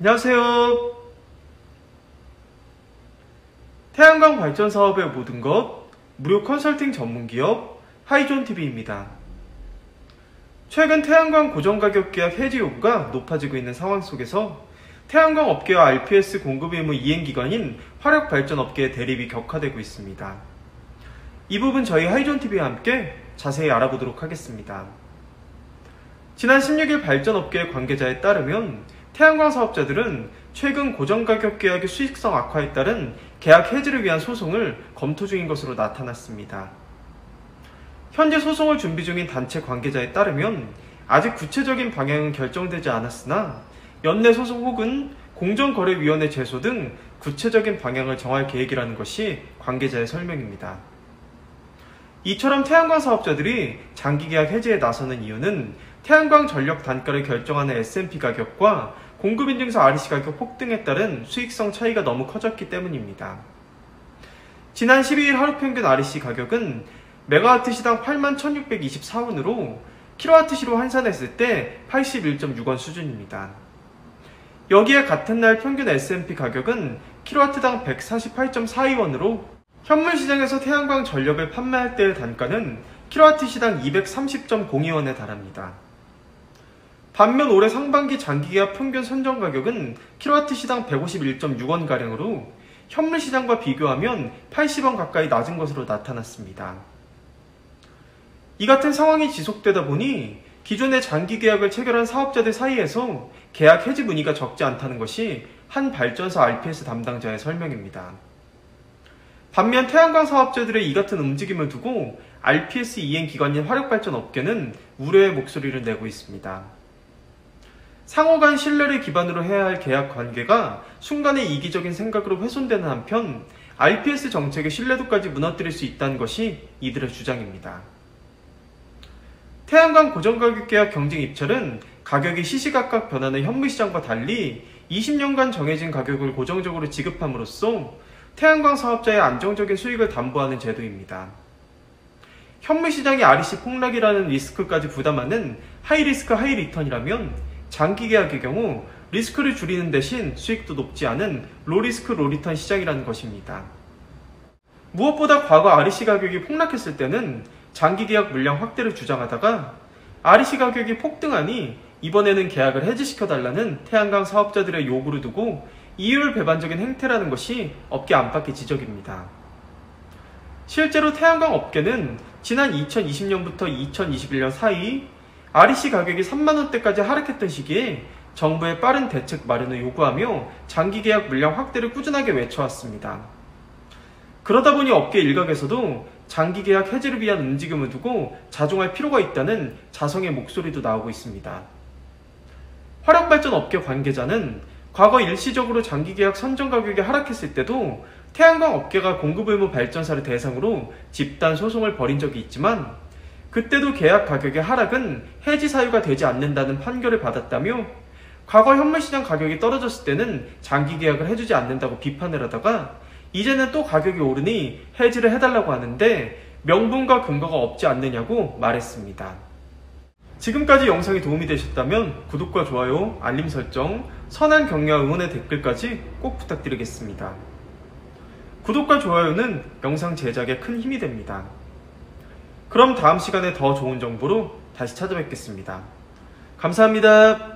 안녕하세요. 태양광 발전 사업의 모든 것 무료 컨설팅 전문기업 하이존TV입니다. 최근 태양광 고정가격 계약 해지 요구가 높아지고 있는 상황 속에서 태양광 업계와 RPS 공급 의무 이행기관인 화력발전업계의 대립이 격화되고 있습니다. 이 부분 저희 하이존TV와 함께 자세히 알아보도록 하겠습니다. 지난 16일 발전업계의 관계자에 따르면 태양광 사업자들은 최근 고정가격 계약의 수익성 악화에 따른 계약 해지를 위한 소송을 검토 중인 것으로 나타났습니다. 현재 소송을 준비 중인 단체 관계자에 따르면 아직 구체적인 방향은 결정되지 않았으나 연내 소송 혹은 공정거래위원회 제소 등 구체적인 방향을 정할 계획이라는 것이 관계자의 설명입니다. 이처럼 태양광 사업자들이 장기계약 해지에 나서는 이유는 태양광 전력 단가를 결정하는 S&P 가격과 공급인증서 REC 가격 폭등에 따른 수익성 차이가 너무 커졌기 때문입니다. 지난 12일 하루평균 REC 가격은 메가와트 시당 81,624원으로 킬로와트시로 환산했을 때 81.6원 수준입니다. 여기에 같은 날 평균 S&P 가격은 킬로와트당 148.42원으로 현물시장에서 태양광 전력을 판매할 때의 단가는 킬로와트 시당 230.02원에 달합니다. 반면 올해 상반기 장기계약 평균 선정 가격은 킬로와트 시당 151.6원가량으로 현물시장과 비교하면 80원 가까이 낮은 것으로 나타났습니다. 이 같은 상황이 지속되다 보니 기존의 장기계약을 체결한 사업자들 사이에서 계약 해지 문의가 적지 않다는 것이 한 발전소 RPS 담당자의 설명입니다. 반면 태양광 사업자들의 이 같은 움직임을 두고 RPS 이행기관인 화력발전 업계는 우려의 목소리를 내고 있습니다. 상호 간 신뢰를 기반으로 해야 할 계약 관계가 순간의 이기적인 생각으로 훼손되는 한편 RPS 정책의 신뢰도까지 무너뜨릴 수 있다는 것이 이들의 주장입니다. 태양광 고정가격 계약 경쟁 입찰은 가격이 시시각각 변하는 현물시장과 달리 20년간 정해진 가격을 고정적으로 지급함으로써 태양광 사업자의 안정적인 수익을 담보하는 제도입니다. 현물시장의 REC 폭락이라는 리스크까지 부담하는 하이리스크 하이리턴이라면 장기계약의 경우 리스크를 줄이는 대신 수익도 높지 않은 로리스크 로리턴 시장이라는 것입니다. 무엇보다 과거 REC 가격이 폭락했을 때는 장기계약 물량 확대를 주장하다가 REC 가격이 폭등하니 이번에는 계약을 해지시켜달라는 태양광 사업자들의 요구를 두고 이율 배반적인 행태라는 것이 업계 안팎의 지적입니다. 실제로 태양광 업계는 지난 2020년부터 2021년 사이 REC 가격이 3만원대까지 하락했던 시기에 정부의 빠른 대책 마련을 요구하며 장기계약 물량 확대를 꾸준하게 외쳐왔습니다. 그러다 보니 업계 일각에서도 장기계약 해지를 위한 움직임을 두고 자중할 필요가 있다는 자성의 목소리도 나오고 있습니다. 화력발전 업계 관계자는 과거 일시적으로 장기계약 선정 가격이 하락했을 때도 태양광 업계가 공급 의무 발전사를 대상으로 집단 소송을 벌인 적이 있지만 그때도 계약 가격의 하락은 해지 사유가 되지 않는다는 판결을 받았다며 과거 현물시장 가격이 떨어졌을 때는 장기계약을 해주지 않는다고 비판을 하다가 이제는 또 가격이 오르니 해지를 해달라고 하는데 명분과 근거가 없지 않느냐고 말했습니다. 지금까지 영상이 도움이 되셨다면 구독과 좋아요, 알림 설정, 선한 격려와 응원의 댓글까지 꼭 부탁드리겠습니다. 구독과 좋아요는 영상 제작에 큰 힘이 됩니다. 그럼 다음 시간에 더 좋은 정보로 다시 찾아뵙겠습니다. 감사합니다.